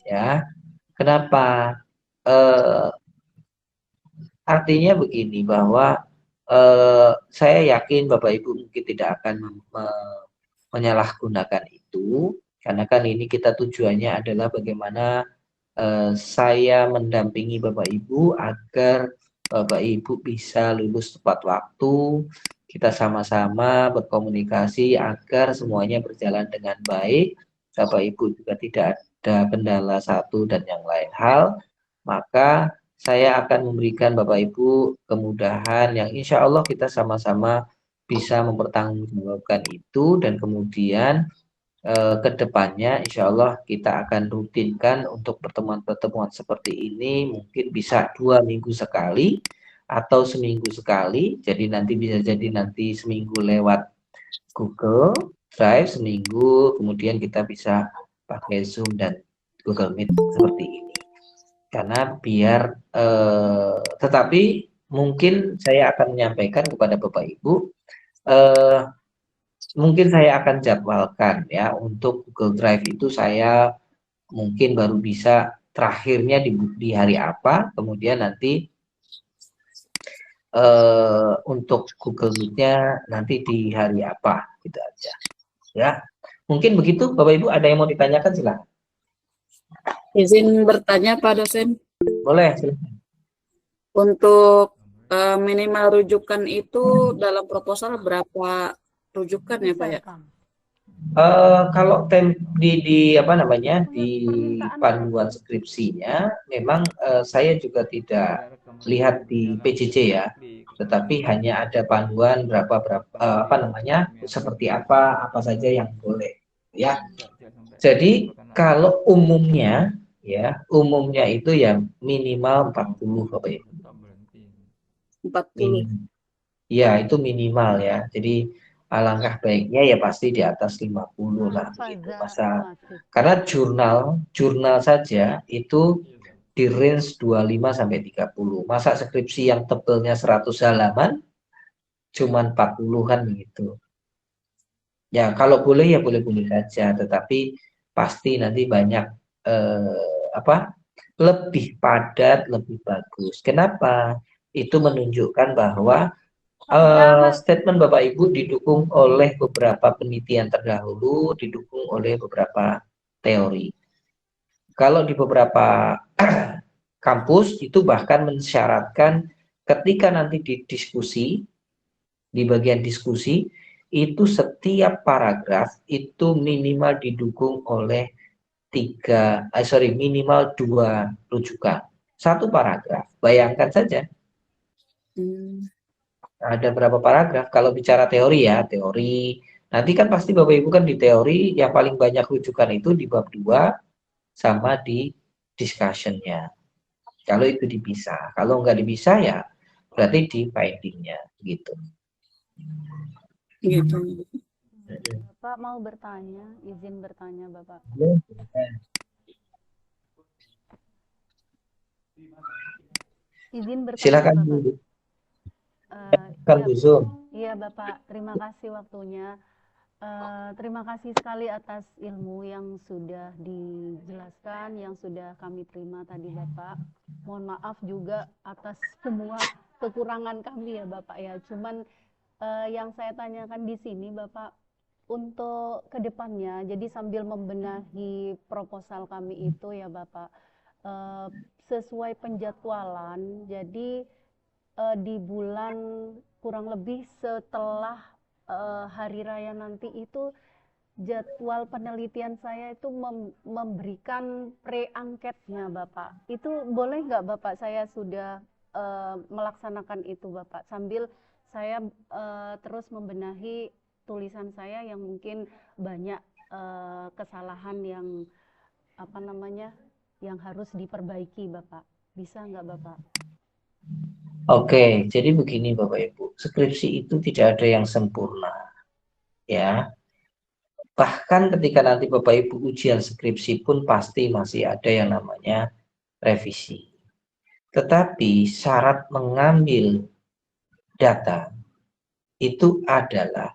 ya. Kenapa? Eh, Artinya begini bahwa saya yakin Bapak Ibu mungkin tidak akan menyalahgunakan itu, karena kan ini kita tujuannya adalah bagaimana saya mendampingi Bapak Ibu agar Bapak Ibu bisa lulus tepat waktu, kita sama-sama berkomunikasi agar semuanya berjalan dengan baik, Bapak Ibu juga tidak ada kendala satu dan yang lain hal, maka saya akan memberikan Bapak Ibu kemudahan yang insya Allah kita sama-sama bisa mempertanggungjawabkan itu dan kemudian ke depannya insya Allah kita akan rutinkan untuk pertemuan-pertemuan seperti ini mungkin bisa 2 minggu sekali atau seminggu sekali. Jadi nanti bisa jadi nanti seminggu lewat Google Drive seminggu, kemudian kita bisa pakai Zoom dan Google Meet seperti ini. Karena biar tetapi mungkin saya akan menyampaikan kepada Bapak Ibu eh, mungkin saya akan jadwalkan ya untuk Google Drive itu saya mungkin baru bisa terakhirnya di hari apa, kemudian nanti untuk Google Meet-nya nanti di hari apa, gitu aja. Ya, mungkin begitu, Bapak Ibu ada yang mau ditanyakan silakan. Izin bertanya Pak dosen. Boleh, silakan. Untuk minimal rujukan itu dalam proposal berapa rujukan ya Pak ya? Kalau apa namanya di panduan skripsinya, memang saya juga tidak lihat di PJJ ya, tetapi hanya ada panduan berapa apa namanya seperti apa saja yang boleh ya. Jadi kalau umumnya ya, umumnya itu yang minimal 40 Bapak Ibu. 40. Ya, itu minimal ya. Jadi alangkah baiknya ya pasti di atas 50 lah begitu. Karena jurnal saja itu di range 25 sampai 30. Masa skripsi yang tebelnya 100 halaman cuman 40-an gitu. Ya, kalau boleh ya boleh-boleh saja, tetapi pasti nanti banyak apa? Lebih padat, lebih bagus. Kenapa? Itu menunjukkan bahwa statement Bapak Ibu didukung oleh beberapa penelitian terdahulu, didukung oleh beberapa teori. Kalau di beberapa kampus itu bahkan mensyaratkan ketika nanti di diskusi, di bagian diskusi, itu setiap paragraf itu minimal didukung oleh minimal 2 rujukan. Satu paragraf, bayangkan saja. Ada berapa paragraf kalau bicara teori ya, teori. Nanti kan pasti Bapak Ibu kan di teori yang paling banyak rujukan itu di bab 2 sama di discussion-nya. Kalau itu dipisah. Kalau nggak dipisah ya berarti di finding-nya gitu. Gitu. Bapak mau bertanya, izin bertanya Bapak. Izin bertanya Silakan Bapak. dulu. Iya Bapak, terima kasih waktunya. Terima kasih sekali atas ilmu yang sudah dijelaskan, yang sudah kami terima tadi Bapak. Mohon maaf juga atas semua kekurangan kami ya Bapak ya. Cuman yang saya tanyakan di sini Bapak, untuk kedepannya, jadi sambil membenahi proposal kami itu ya Bapak, sesuai penjadwalan, jadi di bulan kurang lebih setelah hari raya nanti itu jadwal penelitian saya itu memberikan pre-angketnya Bapak. Itu boleh nggak Bapak saya sudah melaksanakan itu Bapak sambil saya terus membenahi tulisan saya yang mungkin banyak kesalahan yang apa namanya yang harus diperbaiki Bapak. Bisa nggak Bapak? Oke, jadi begini Bapak Ibu, skripsi itu tidak ada yang sempurna ya. Bahkan ketika nanti Bapak Ibu ujian skripsi pun pasti masih ada yang namanya revisi. Tetapi syarat mengambil data itu adalah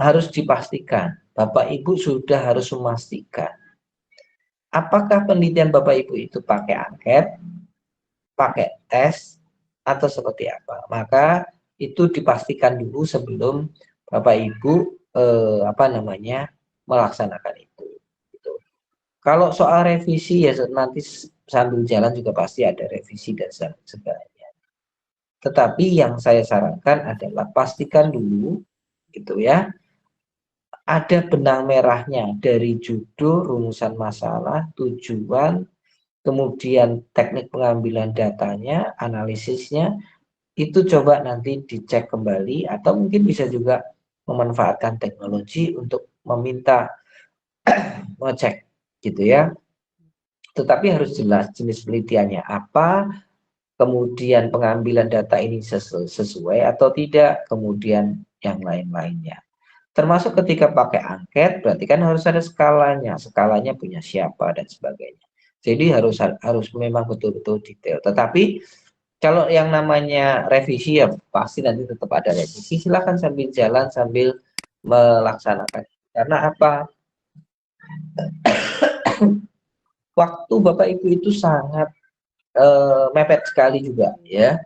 harus dipastikan. Bapak Ibu sudah harus memastikan apakah penelitian Bapak Ibu itu pakai angket, pakai tes, atau seperti apa. Maka itu dipastikan dulu sebelum Bapak Ibu melaksanakan itu. Gitu. Kalau soal revisi ya nanti sambil jalan juga pasti ada revisi dan sebagainya. Tetapi yang saya sarankan adalah pastikan dulu gitu ya, ada benang merahnya dari judul, rumusan masalah, tujuan, kemudian teknik pengambilan datanya, analisisnya, itu coba nanti dicek kembali atau mungkin bisa juga memanfaatkan teknologi untuk meminta ngecek gitu ya. Tetapi harus jelas jenis penelitiannya apa, kemudian pengambilan data ini sesuai atau tidak, kemudian yang lain-lainnya. Termasuk ketika pakai angket, berarti kan harus ada skalanya punya siapa dan sebagainya. Jadi harus memang betul-betul detail. Tetapi kalau yang namanya revisi ya pasti nanti tetap ada revisi. Silakan sambil jalan sambil melaksanakan. Karena apa? Waktu Bapak Ibu itu sangat mepet sekali juga ya.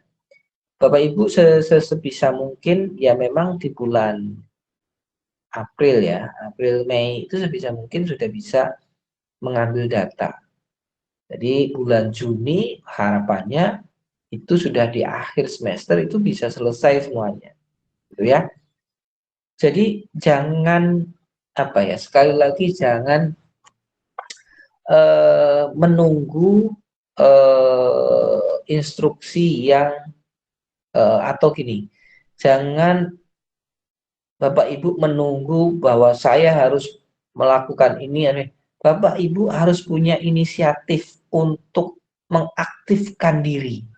Bapak Ibu sebisa mungkin ya memang di bulan April ya, April Mei itu sebisa mungkin sudah bisa mengambil data. Jadi bulan Juni harapannya itu sudah di akhir semester itu bisa selesai semuanya. Gitu ya. Jadi jangan sekali lagi jangan menunggu instruksi yang atau gini, jangan Bapak Ibu menunggu bahwa saya harus melakukan ini. Bapak Ibu harus punya inisiatif untuk mengaktifkan diri,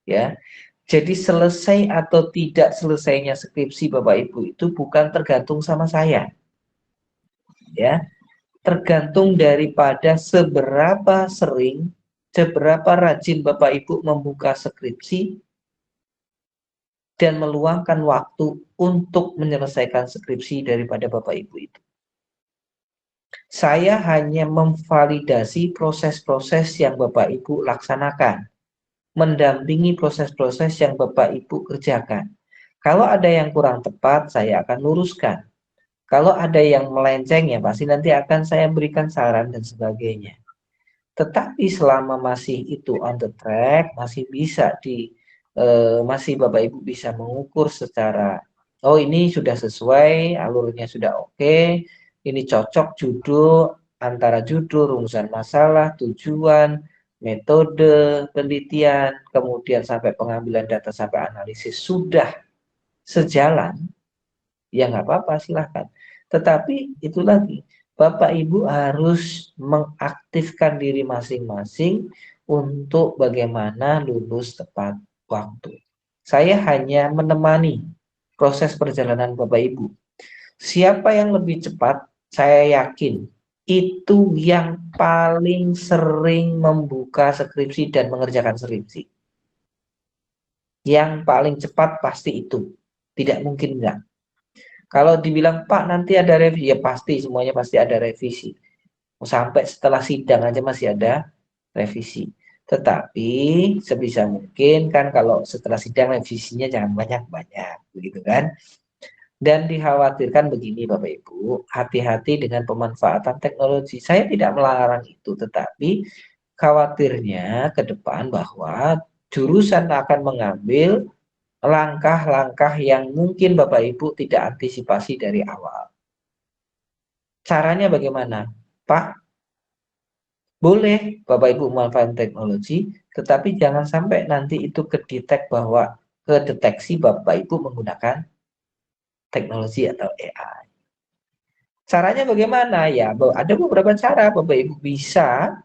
ya. Jadi selesai atau tidak selesainya skripsi Bapak Ibu itu bukan tergantung sama saya, ya. Tergantung daripada seberapa sering, seberapa rajin Bapak Ibu membuka skripsi dan meluangkan waktu untuk menyelesaikan skripsi daripada Bapak Ibu itu. Saya hanya memvalidasi proses-proses yang Bapak Ibu laksanakan, mendampingi proses-proses yang Bapak Ibu kerjakan. Kalau ada yang kurang tepat, saya akan luruskan. Kalau ada yang melenceng, ya pasti nanti akan saya berikan saran dan sebagainya. Tetapi selama masih itu on the track, masih bisa masih Bapak Ibu bisa mengukur secara, oh ini sudah sesuai, alurnya sudah oke, ini cocok judul, antara judul, rumusan masalah, tujuan, metode penelitian, kemudian sampai pengambilan data, sampai analisis sudah sejalan, ya nggak apa-apa, silahkan. Tetapi itu lagi, Bapak Ibu harus mengaktifkan diri masing-masing untuk bagaimana lulus tepat waktu. Saya hanya menemani proses perjalanan Bapak Ibu. Siapa yang lebih cepat, saya yakin itu yang paling sering membuka skripsi dan mengerjakan skripsi. Yang paling cepat pasti itu. Tidak mungkin enggak. Kalau dibilang, Pak nanti ada revisi, ya pasti, semuanya pasti ada revisi. Sampai setelah sidang aja masih ada revisi. Tetapi sebisa mungkin kan kalau setelah sidang revisinya jangan banyak-banyak, begitu kan? Dan dikhawatirkan begini Bapak Ibu, hati-hati dengan pemanfaatan teknologi. Saya tidak melarang itu, tetapi khawatirnya ke depan bahwa jurusan akan mengambil langkah-langkah yang mungkin Bapak Ibu tidak antisipasi dari awal. Caranya bagaimana? Pak, boleh Bapak Ibu memanfaatkan teknologi, tetapi jangan sampai nanti itu kedeteksi Bapak Ibu menggunakan teknologi atau AI. Caranya bagaimana? Ya, ada beberapa cara Bapak Ibu bisa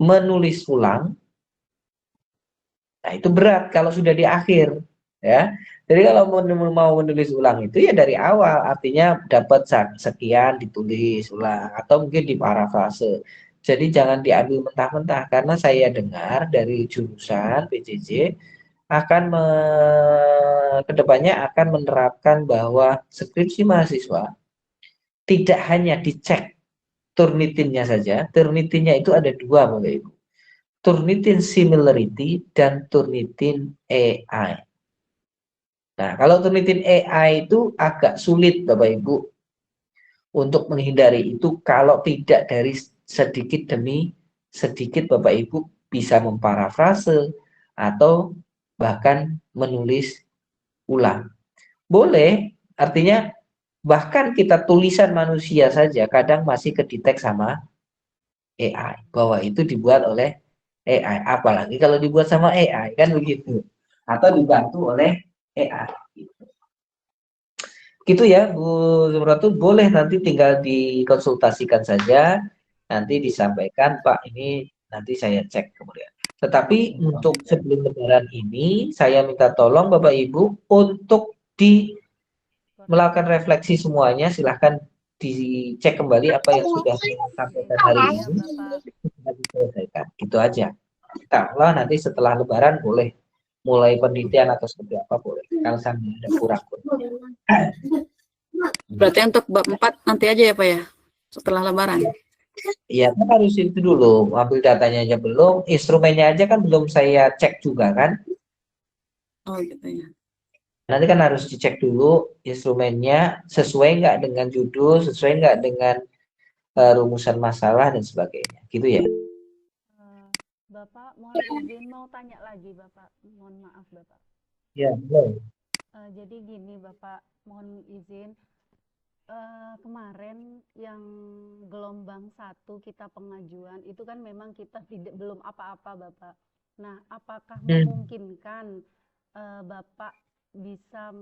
menulis ulang. Nah, itu berat kalau sudah di akhir, ya. Jadi kalau mau menulis ulang itu ya dari awal, artinya dapat sekian ditulis ulang atau mungkin di parafrase. Jadi jangan diambil mentah-mentah karena saya dengar dari jurusan PJJ kedepannya akan menerapkan bahwa skripsi mahasiswa tidak hanya dicek Turnitinnya saja. Turnitinnya itu ada dua, Bapak Ibu. Turnitin similarity dan Turnitin AI. Nah, kalau Turnitin AI itu agak sulit, Bapak Ibu, untuk menghindari itu kalau tidak dari sedikit demi sedikit Bapak Ibu bisa memparafrase atau bahkan menulis ulang. Boleh, artinya bahkan kita tulisan manusia saja kadang masih kedetek sama AI bahwa itu dibuat oleh AI, apalagi kalau dibuat sama AI kan begitu, atau dibantu oleh AI. Gitu ya Bu Zumratu, boleh nanti tinggal dikonsultasikan saja, nanti disampaikan Pak ini nanti saya cek kemudian. Tetapi untuk sebelum lebaran ini saya minta tolong Bapak Ibu untuk melakukan refleksi semuanya, silahkan dicek kembali apa yang sudah disampaikan hari Iya, ini Bapak. sudah diselesaikan. Gitu aja. Kita nanti setelah lebaran boleh mulai penelitian atau seperti apa boleh. Kalau sampai ada kurang. Berarti untuk bab 4 nanti aja ya Pak ya, setelah lebaran. Iya, kan harus itu dulu, ambil datanya aja belum, instrumennya aja kan belum saya cek juga kan. Oh gitu ya. Nanti kan harus dicek dulu instrumennya sesuai nggak dengan judul, sesuai nggak dengan rumusan masalah dan sebagainya, gitu ya. Bapak, mohon izin mau tanya lagi, Bapak. Mohon maaf, Bapak. Ya, boleh. Jadi gini, Bapak, mohon izin. Kemarin yang gelombang 1 kita pengajuan itu kan memang kita belum apa-apa, Bapak. Nah, apakah memungkinkan Bapak bisa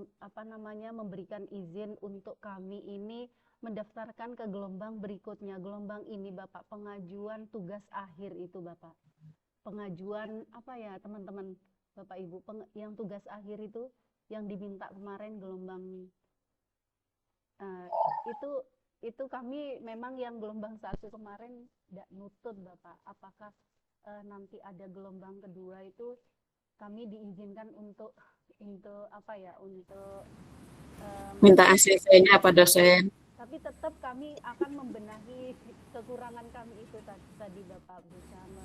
memberikan izin untuk kami ini mendaftarkan ke gelombang berikutnya? Gelombang ini Bapak pengajuan tugas akhir itu, Bapak. Pengajuan apa ya, teman-teman, Bapak Ibu, yang tugas akhir itu yang diminta kemarin gelombang itu kami memang yang gelombang 1 kemarin tidak nutut, Bapak. Apakah nanti ada gelombang kedua itu kami diizinkan untuk Minta ACC-nya apa dosen? Tapi tetap kami akan membenahi kekurangan kami itu tadi Bapak bersama.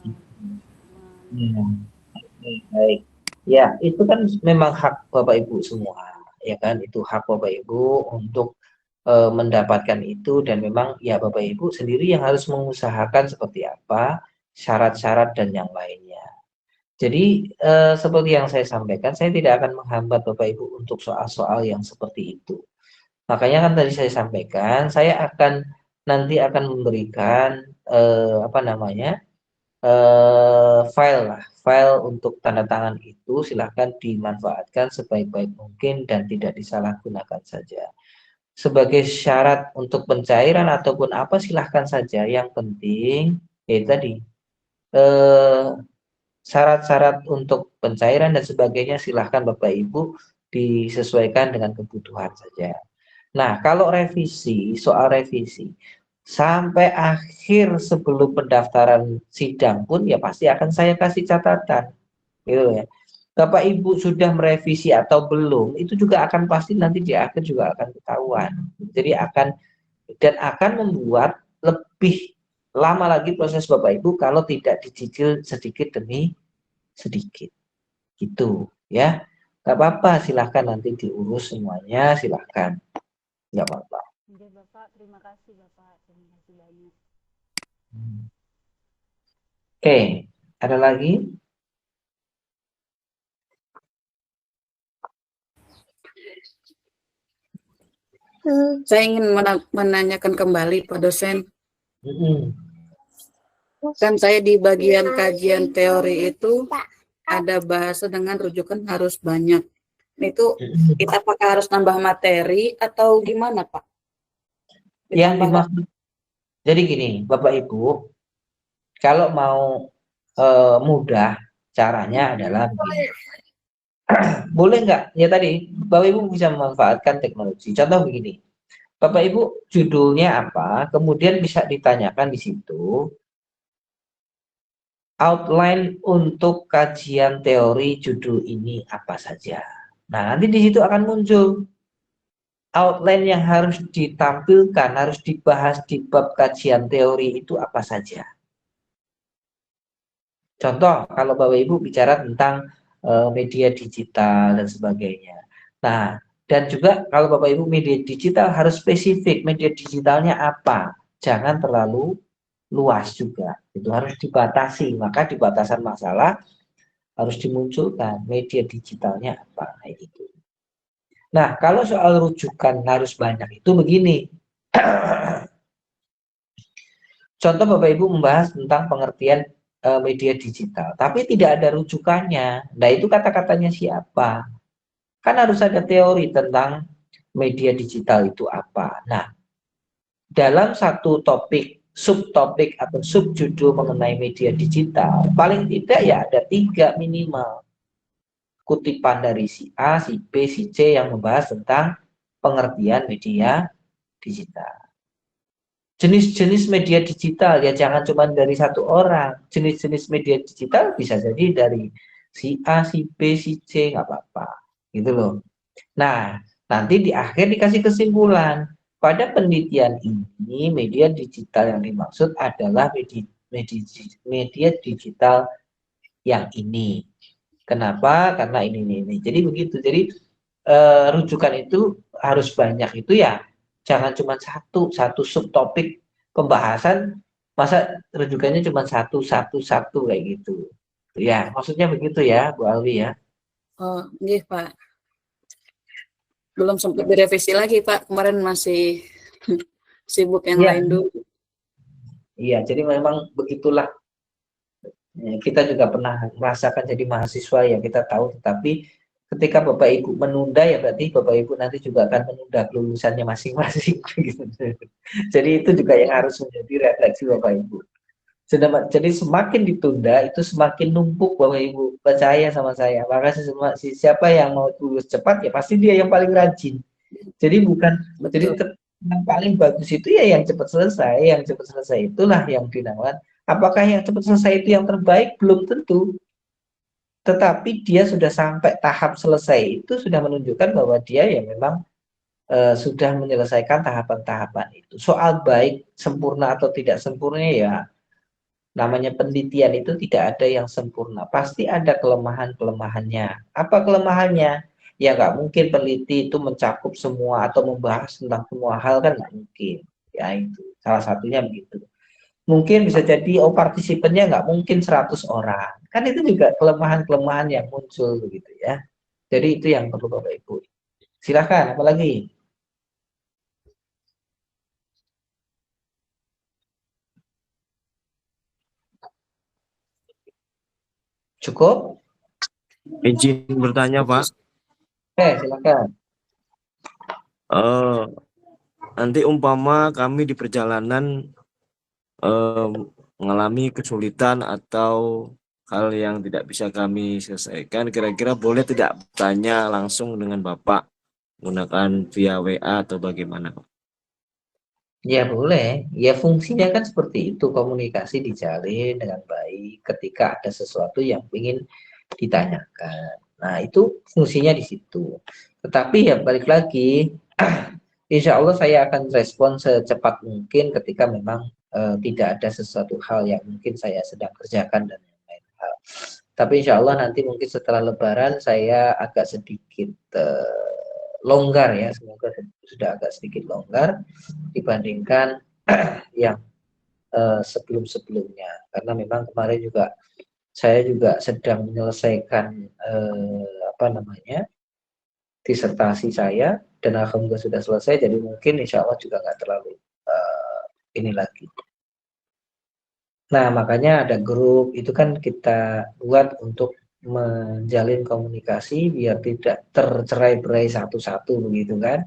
Baik. Ya, itu kan memang hak Bapak Ibu semua, ya kan? Itu hak Bapak Ibu untuk mendapatkan itu, dan memang ya Bapak Ibu sendiri yang harus mengusahakan seperti apa syarat-syarat dan yang lainnya. Jadi seperti yang saya sampaikan, saya tidak akan menghambat Bapak Ibu untuk soal-soal yang seperti itu. Makanya kan tadi saya sampaikan, saya nanti akan memberikan file untuk tanda tangan itu, silahkan dimanfaatkan sebaik-baik mungkin dan tidak disalahgunakan saja. Sebagai syarat untuk pencairan ataupun apa silahkan saja, yang penting tadi syarat-syarat untuk pencairan dan sebagainya silahkan Bapak Ibu disesuaikan dengan kebutuhan saja. Nah, kalau soal revisi sampai akhir sebelum pendaftaran sidang pun ya pasti akan saya kasih catatan, gitu ya. Bapak Ibu sudah merevisi atau belum, itu juga akan pasti nanti di akhir juga akan ketahuan. Jadi akan membuat lebih lama lagi proses Bapak Ibu kalau tidak dicicil sedikit demi sedikit. Gitu ya. Gak apa-apa, silahkan nanti diurus semuanya, silahkan. Gak apa-apa. Oke, Bapak, terima kasih Bapak. Terima kasih banyak. Oke, ada lagi? Saya ingin menanyakan kembali Pak dosen. Kan saya di bagian kajian teori itu ada bahasa dengan rujukan harus banyak. Itu kita apakah harus nambah materi atau gimana Pak? Yang dimaksud, jadi gini Bapak Ibu, kalau mau mudah caranya adalah begini. Boleh nggak? Ya tadi Bapak Ibu bisa memanfaatkan teknologi. Contoh begini, Bapak Ibu judulnya apa, kemudian bisa ditanyakan di situ outline untuk kajian teori judul ini apa saja. Nah, nanti di situ akan muncul outline yang harus ditampilkan, harus dibahas di bab kajian teori itu apa saja. Contoh, kalau Bapak Ibu bicara tentang media digital dan sebagainya. Nah, dan juga kalau Bapak Ibu media digital harus spesifik, media digitalnya apa. Jangan terlalu luas juga. Itu harus dibatasi. Maka di batasan masalah harus dimunculkan media digitalnya apa. Kayak gitu. Nah, kalau soal rujukan harus banyak itu begini. Contoh Bapak Ibu membahas tentang pengertian media digital, tapi tidak ada rujukannya. Nah, itu kata-katanya siapa? Kan harus ada teori tentang media digital itu apa. Nah, dalam satu topik, subtopik atau subjudul mengenai media digital, paling tidak ya ada 3 minimal. Kutipan dari si A, si B, si C yang membahas tentang pengertian media digital. Jenis-jenis media digital ya jangan cuma dari satu orang. Jenis-jenis media digital bisa jadi dari si A, si B, si C, nggak apa-apa. Gitu loh. Nah, nanti di akhir dikasih kesimpulan. Pada penelitian ini, media digital yang dimaksud adalah media digital yang ini. Kenapa? Karena ini. Jadi begitu. Jadi rujukan itu harus banyak itu ya. Jangan cuma satu subtopik pembahasan, masa rujukannya cuma satu kayak gitu. Ya, maksudnya begitu ya, Bu Alwi ya. Oh, iya Pak. Belum sempat direvisi lagi Pak. Kemarin masih sibuk yang lain dulu. Iya, jadi memang begitulah. Kita juga pernah merasakan jadi mahasiswa ya, kita tahu. Tetapi ketika Bapak Ibu menunda ya berarti Bapak Ibu nanti juga akan menunda kelulusannya masing-masing. Jadi itu juga yang harus menjadi refleksi Bapak Ibu. Jadi semakin ditunda itu semakin numpuk Bapak Ibu. Percaya sama saya. Maka siapa yang mau lulus cepat ya pasti dia yang paling rajin. Jadi bukan jadi yang paling bagus itu ya yang cepat selesai. Yang cepat selesai itulah yang dinamakan. Apakah yang cepat selesai itu yang terbaik? Belum tentu. Tetapi dia sudah sampai tahap selesai itu sudah menunjukkan bahwa dia ya memang sudah menyelesaikan tahapan-tahapan itu. Soal baik, sempurna atau tidak sempurna ya namanya penelitian itu tidak ada yang sempurna. Pasti ada kelemahan-kelemahannya. Apa kelemahannya? Ya nggak mungkin peneliti itu mencakup semua atau membahas tentang semua hal kan nggak mungkin. Ya itu salah satunya begitu. Mungkin bisa jadi partisipannya nggak mungkin 100 orang. Kan itu juga kelemahan-kelemahan yang muncul begitu ya. Jadi itu yang perlu Bapak Ibu. Silakan, apalagi? Cukup? Izin bertanya, Pak. Silakan. Nanti umpama kami di perjalanan mengalami kesulitan atau hal yang tidak bisa kami selesaikan, kira-kira boleh tidak bertanya langsung dengan Bapak menggunakan via WA atau bagaimana, Pak? Ya boleh, ya fungsinya kan seperti itu, komunikasi dijalin dengan baik ketika ada sesuatu yang ingin ditanyakan. Nah itu fungsinya di situ. Tetapi ya balik lagi, insya Allah saya akan respon secepat mungkin ketika memang tidak ada sesuatu hal yang mungkin saya sedang kerjakan dan lain hal. Tapi insya Allah nanti mungkin setelah Lebaran saya agak sedikit longgar ya, semoga sudah agak sedikit longgar dibandingkan yang sebelum-sebelumnya, karena memang kemarin juga saya juga sedang menyelesaikan disertasi saya dan alhamdulillah sudah selesai, jadi mungkin insya Allah juga nggak terlalu ini lagi. Nah makanya ada grup itu kan kita buat untuk menjalin komunikasi biar tidak tercerai-berai satu-satu begitu kan.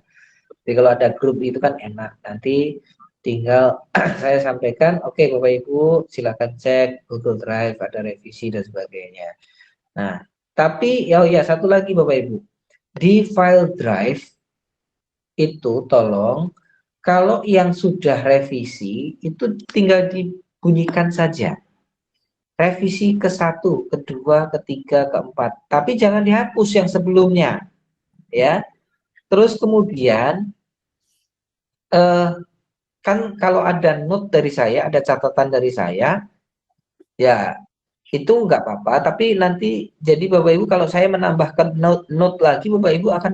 Jadi kalau ada grup itu kan enak, nanti tinggal saya sampaikan, oke Bapak Ibu silakan cek Google Drive, ada revisi dan sebagainya. Nah tapi ya satu lagi Bapak Ibu, di file drive itu tolong kalau yang sudah revisi itu tinggal dibunyikan saja. Revisi ke-1, kedua, ketiga, keempat. Tapi jangan dihapus yang sebelumnya. Ya. Terus kemudian eh, kan kalau ada note dari saya, ada catatan dari saya, ya itu nggak apa-apa. Tapi nanti jadi Bapak Ibu kalau saya menambahkan note lagi, Bapak Ibu akan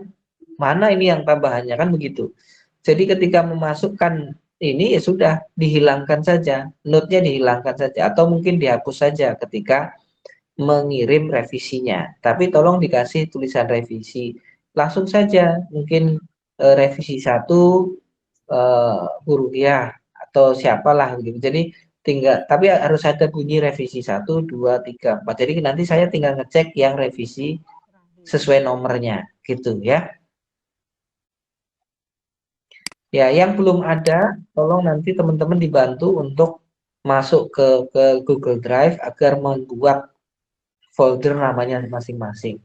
mana ini yang tambahannya kan begitu. Jadi ketika memasukkan ini ya sudah dihilangkan saja, note-nya dihilangkan saja atau mungkin dihapus saja ketika mengirim revisinya. Tapi tolong dikasih tulisan revisi. Langsung saja mungkin revisi 1 huruf ya atau siapalah gitu. Jadi tinggal tapi harus ada bunyi revisi 1, 2, 3, 4. Jadi nanti saya tinggal ngecek yang revisi sesuai nomornya gitu ya. Ya, yang belum ada, tolong nanti teman-teman dibantu untuk masuk ke Google Drive agar membuat folder namanya masing-masing.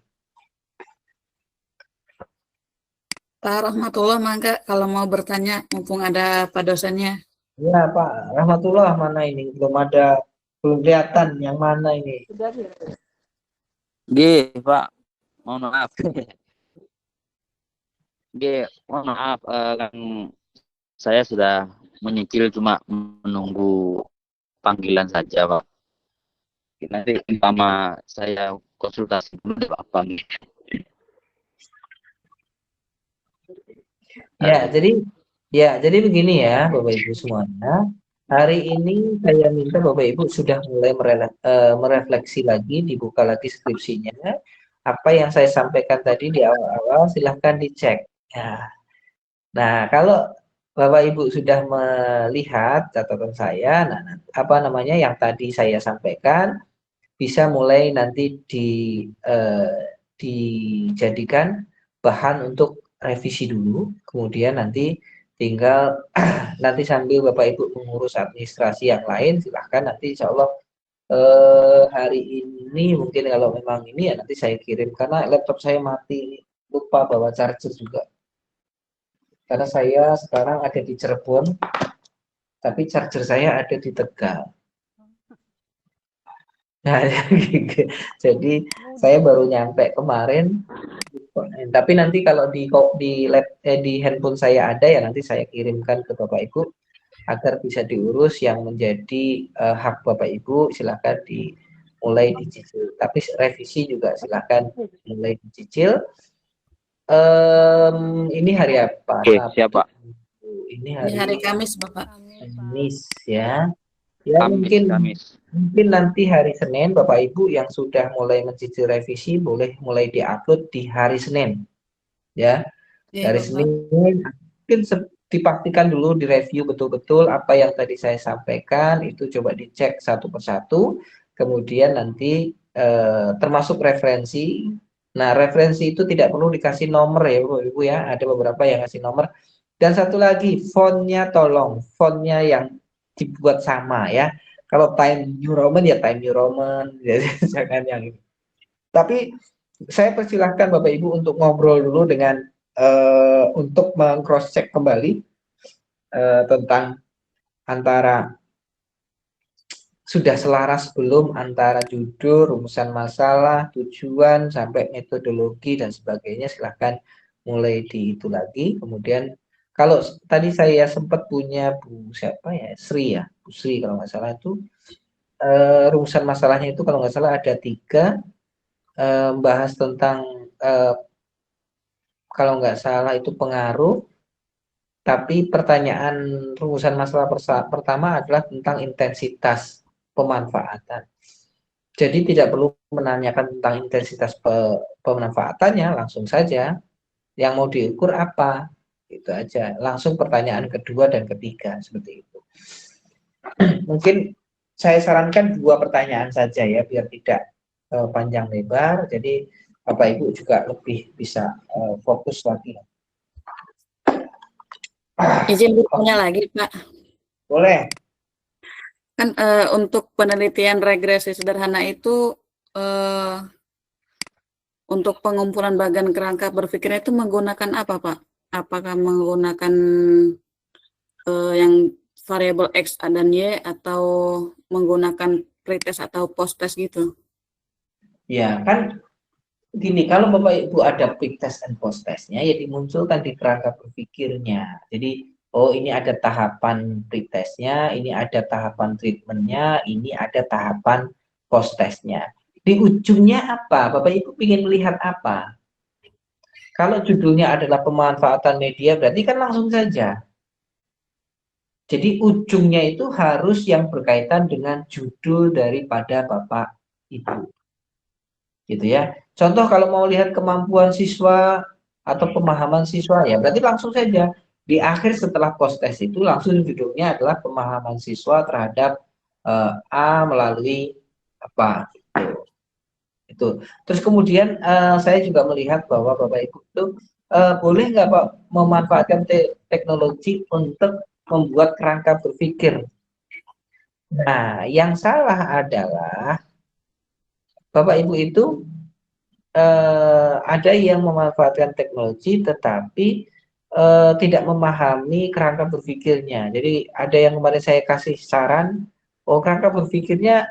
Pak Rahmatullah, mangga kalau mau bertanya, mumpung ada Pak dosennya. Ya, Pak Rahmatullah mana ini? Belum kelihatan yang mana ini. Pak, mohon maaf. Mohon maaf, kan saya sudah menyicil cuma menunggu panggilan saja, Pak. Nanti pertama saya konsultasi dulu deh, Pak Bang. Ya, jadi begini ya, Bapak Ibu semuanya. Hari ini saya minta Bapak Ibu sudah mulai merefleksi lagi, dibuka lagi skripsinya. Apa yang saya sampaikan tadi di awal-awal silahkan dicek. Ya. Nah, kalau Bapak Ibu sudah melihat catatan saya, nah apa namanya yang tadi saya sampaikan bisa mulai nanti dijadikan bahan untuk revisi dulu, kemudian nanti tinggal nanti sambil Bapak Ibu mengurus administrasi yang lain, silahkan nanti insya Allah hari ini mungkin kalau memang ini ya nanti saya kirim karena laptop saya mati, lupa bawa charger juga. Karena saya sekarang ada di Cirebon, tapi charger saya ada di Tegal. Nah, jadi saya baru nyampe kemarin. Tapi nanti kalau di handphone saya ada ya nanti saya kirimkan ke Bapak Ibu agar bisa diurus yang menjadi hak Bapak Ibu silakan mulai dicicil. Tapi revisi juga silakan mulai dicicil. Ini hari apa? Oke, siap, Pak. Ini Ini hari Kamis, Bapak. Kamis ya. Ya mungkin Kamis. nanti hari Senin Bapak Ibu yang sudah mulai mencicil revisi boleh mulai diupload di hari Senin. Ya. Ya, Dari Bapak. Senin mungkin dipastikan dulu direview betul-betul apa yang tadi saya sampaikan itu coba dicek satu persatu. Kemudian nanti termasuk referensi. Nah, referensi itu tidak perlu dikasih nomor ya Bapak Ibu ya. Ada beberapa yang kasih nomor. Dan satu lagi, fontnya tolong, fontnya yang dibuat sama ya. Kalau Time New Roman ya Time New Roman, jangan yang ini. Tapi saya persilahkan Bapak Ibu untuk ngobrol dulu dengan untuk meng-cross check kembali tentang antara sudah selaras belum antara judul, rumusan masalah, tujuan, sampai metodologi dan sebagainya. Silahkan mulai di itu lagi. Kemudian kalau tadi saya sempat punya Bu siapa ya, Sri ya, Bu Sri kalau nggak salah itu rumusan masalahnya itu kalau nggak salah ada 3, bahas tentang kalau nggak salah itu pengaruh, tapi pertanyaan rumusan masalah pertama adalah tentang intensitas pemanfaatan. Jadi tidak perlu menanyakan tentang intensitas pemanfaatannya, langsung saja yang mau diukur apa, itu aja. Langsung pertanyaan kedua dan ketiga seperti itu. Mungkin saya sarankan 2 pertanyaan saja ya, biar tidak panjang lebar. Jadi Bapak Ibu juga lebih bisa fokus lagi. Izin bertanya lagi, Pak. Boleh. Kan untuk penelitian regresi sederhana itu untuk pengumpulan bagian kerangka berpikirnya itu menggunakan apa, Pak? Apakah menggunakan yang variabel X dan Y atau menggunakan pretest atau post-test gitu? Ya, kan gini, kalau Bapak Ibu ada pre-test dan post-testnya, ya dimunculkan di kerangka berpikirnya. Jadi oh ini ada tahapan pretestnya, ini ada tahapan treatmentnya, ini ada tahapan post-testnya. Di ujungnya apa? Bapak Ibu ingin melihat apa? Kalau judulnya adalah pemanfaatan media, berarti kan langsung saja. Jadi ujungnya itu harus yang berkaitan dengan judul daripada Bapak Ibu. Gitu ya. Contoh kalau mau lihat kemampuan siswa atau pemahaman siswa, ya berarti langsung saja di akhir setelah post test itu langsung judulnya adalah pemahaman siswa terhadap A melalui apa itu. Terus kemudian saya juga melihat bahwa Bapak Ibu itu boleh nggak Pak memanfaatkan teknologi untuk membuat kerangka berpikir. Nah, yang salah adalah Bapak Ibu itu ada yang memanfaatkan teknologi tetapi tidak memahami kerangka berpikirnya. Jadi ada yang kemarin saya kasih saran, oh kerangka berpikirnya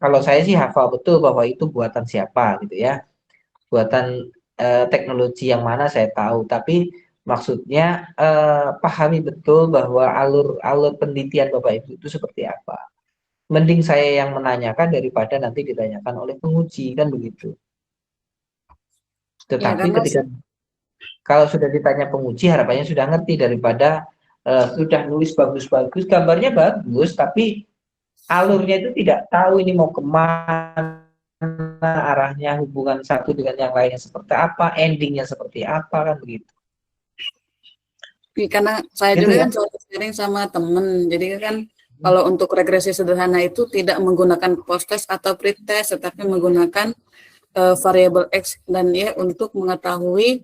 kalau saya sih hafal betul bahwa itu buatan siapa gitu ya, buatan teknologi yang mana saya tahu, tapi maksudnya pahami betul bahwa alur penelitian Bapak Ibu itu seperti apa. Mending saya yang menanyakan daripada nanti ditanyakan oleh penguji, kan begitu. Tetapi Ya, ketika kalau sudah ditanya penguji, harapannya sudah ngerti daripada sudah nulis bagus-bagus, gambarnya bagus, tapi alurnya itu tidak tahu ini mau kemana, arahnya, hubungan satu dengan yang lainnya seperti apa, endingnya seperti apa, kan begitu. Karena saya Gitu juga ya? kan sharing sama temen, jadi kan kalau untuk regresi sederhana itu tidak menggunakan post-test atau pre-test, tetapi menggunakan variabel X dan Y untuk mengetahui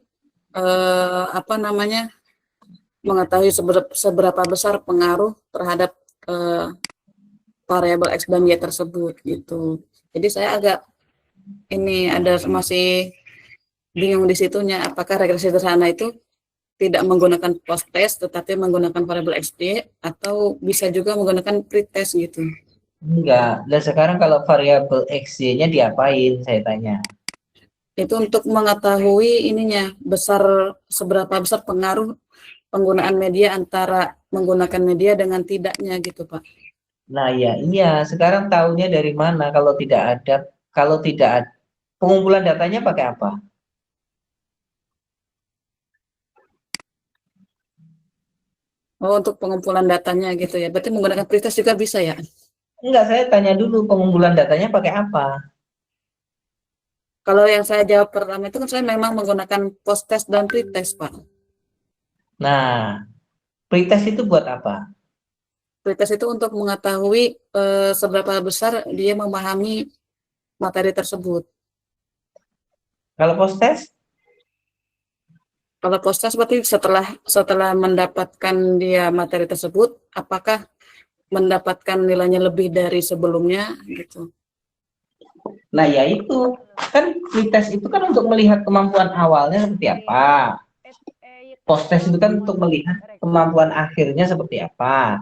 mengetahui seberapa besar pengaruh terhadap variabel X dan Y tersebut gitu. Jadi saya agak masih bingung di situnya, apakah regresi sederhana itu tidak menggunakan post test tetapi menggunakan variabel X Y atau bisa juga menggunakan pre-test gitu. Enggak. Dan sekarang kalau variabel X-Y-nya diapain, saya tanya. Itu untuk mengetahui seberapa besar pengaruh penggunaan media antara menggunakan media dengan tidaknya gitu, Pak. Nah, ya, iya. Sekarang tahunya dari mana kalau tidak ada pengumpulan datanya pakai apa? Oh, untuk pengumpulan datanya gitu ya. Berarti menggunakan pre-test juga bisa ya? Enggak, saya tanya dulu pengumpulan datanya pakai apa? Kalau yang saya jawab pertama itu kan saya memang menggunakan post-test dan pre-test, Pak. Nah, pretest itu buat apa? Pre-test itu untuk mengetahui seberapa besar dia memahami materi tersebut. Kalau post-test? Kalau post-test berarti setelah mendapatkan dia materi tersebut, apakah mendapatkan nilainya lebih dari sebelumnya gitu. Nah, ya itu. Kan pretest itu kan untuk melihat kemampuan awalnya seperti apa. Post-test itu kan untuk melihat kemampuan akhirnya seperti apa.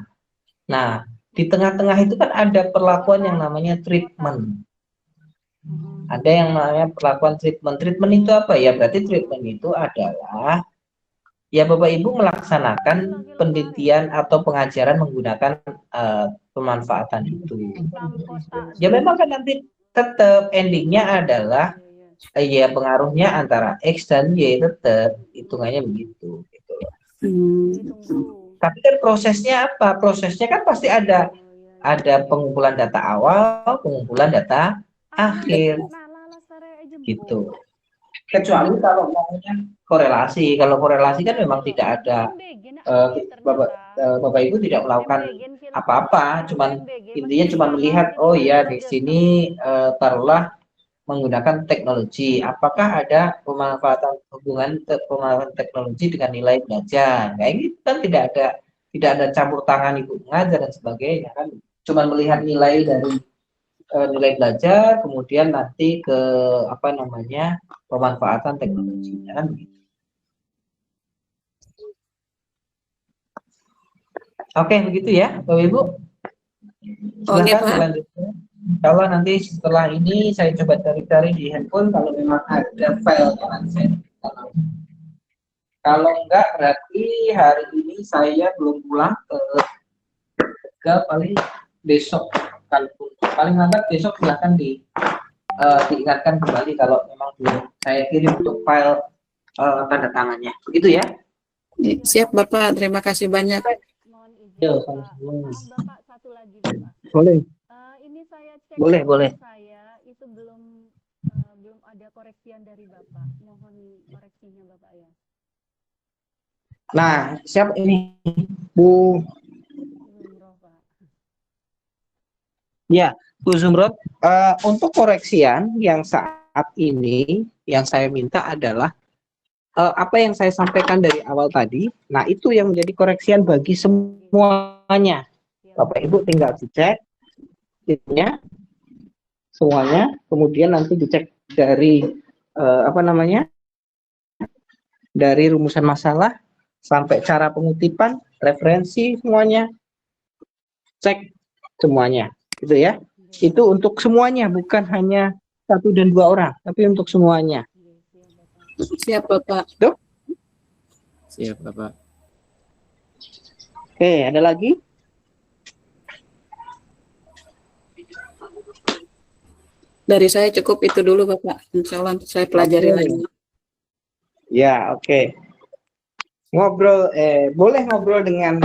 Nah, di tengah-tengah itu kan ada perlakuan yang namanya treatment. Ada yang namanya perlakuan treatment. Treatment itu apa ya? Berarti treatment itu adalah ya Bapak Ibu melaksanakan penelitian atau pengajaran menggunakan pemanfaatan itu. Ya memang kan nanti tetap endingnya adalah ya pengaruhnya antara X dan Y, tetap hitungannya begitu. Gitu. Tapi kan prosesnya apa? Prosesnya kan pasti ada pengumpulan data awal, pengumpulan data akhir, gitu. Kecuali kalau maunya korelasi. Kalau korelasi kan memang tidak ada, Bapak Ibu tidak melakukan apa-apa, intinya cuma melihat, oh ya di sini taruhlah menggunakan teknologi. Apakah ada hubungan pemanfaatan teknologi dengan nilai belajar? Kayak gitu kan tidak ada campur tangan ibu mengajar dan sebagainya kan. Cuma melihat nilai dari nilai belajar, kemudian nanti ke pemanfaatan teknologinya kan begitu. Oke, begitu ya, Bapak Ibu. Silakan selanjutnya. Kalau nanti setelah ini saya coba cari-cari di handphone, kalau memang ada file nanti saya Kalau enggak berarti hari ini saya belum pulang ke paling besok, kalaupun paling lambat besok silahkan diingatkan kembali kalau memang belum saya kirim untuk file tanda tangannya. Begitu ya? Siap Bapak, terima kasih banyak. Mohon izin, Yo, Bapak. sama-sama. Maaf Bapak, satu lagi Bapak. Boleh. Ini saya cek Boleh, dulu, boleh. saya itu belum ada koreksian dari Bapak. Mohon koreksinya Bapak ya. Nah, siap ini Bu Zumroh, Pak. Ya, Bu Zumrot, untuk koreksian yang saat ini yang saya minta adalah apa yang saya sampaikan dari awal tadi. Nah, itu yang menjadi koreksian bagi semuanya. Bapak Ibu tinggal dicek ya semuanya, kemudian nanti dicek dari dari rumusan masalah sampai cara pengutipan, referensi semuanya, cek semuanya, gitu ya. Itu untuk semuanya, bukan hanya 1 dan 2 orang, tapi untuk semuanya. Siap Bapak. Siap, Bapak. Oke, ada lagi? Dari saya cukup itu dulu Bapak. Insya Allah saya pelajari lagi. Ya, oke. Boleh ngobrol dengan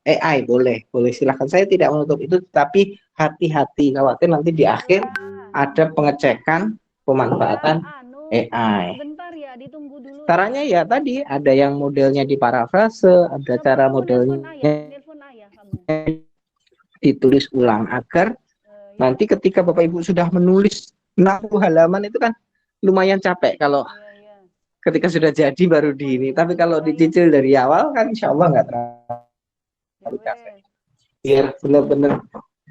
AI, boleh silahkan. Saya tidak menutup itu, tapi hati-hati, khawatir nanti di akhir ada pengecekan pemanfaatan AI. Bentar ya, ditunggu dulu. Caranya ya tadi ada yang modelnya di parafrase, ada cara modelnya Nelpon ayah kamu. ditulis ulang agar nanti ketika Bapak Ibu sudah menulis 60 halaman itu kan lumayan capek kalau ketika sudah jadi baru di ini. Tapi kalau dicicil dari awal kan insya Allah nggak terlalu capek. Biar benar-benar.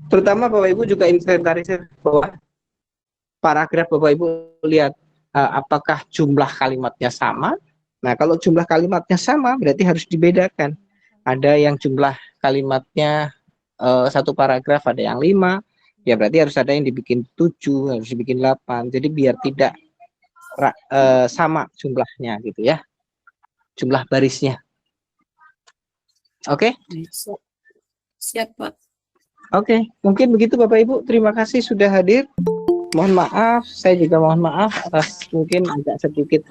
Terutama Bapak Ibu juga inventarisir bahwa paragraf Bapak Ibu lihat apakah jumlah kalimatnya sama. Nah, kalau jumlah kalimatnya sama berarti harus dibedakan. Ada yang jumlah kalimatnya satu paragraf ada yang 5, ya berarti harus ada yang dibikin 7, harus dibikin 8. Jadi biar tidak sama jumlahnya gitu ya. Jumlah barisnya. Oke? Siap Pak. Oke, mungkin begitu Bapak Ibu. Terima kasih sudah hadir. Mohon maaf, saya juga mohon maaf atas mungkin agak sedikit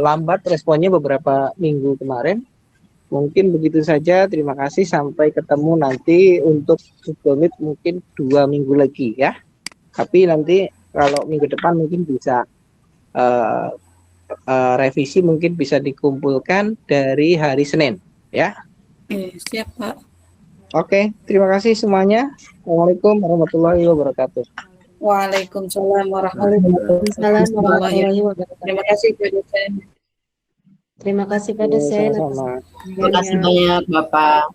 lambat responnya beberapa minggu kemarin. Mungkin begitu saja, terima kasih, sampai ketemu nanti untuk Google Meet mungkin 2 minggu lagi ya. Tapi nanti kalau minggu depan mungkin bisa revisi, mungkin bisa dikumpulkan dari hari Senin ya. Siap Pak. Oke, terima kasih semuanya. Assalamualaikum warahmatullahi wabarakatuh. Waalaikumsalam warahmatullahi wabarakatuh. Terima kasih Pak dosen. Terima kasih Pak dosen. Sama-sama. Terima kasih banyak Bapak.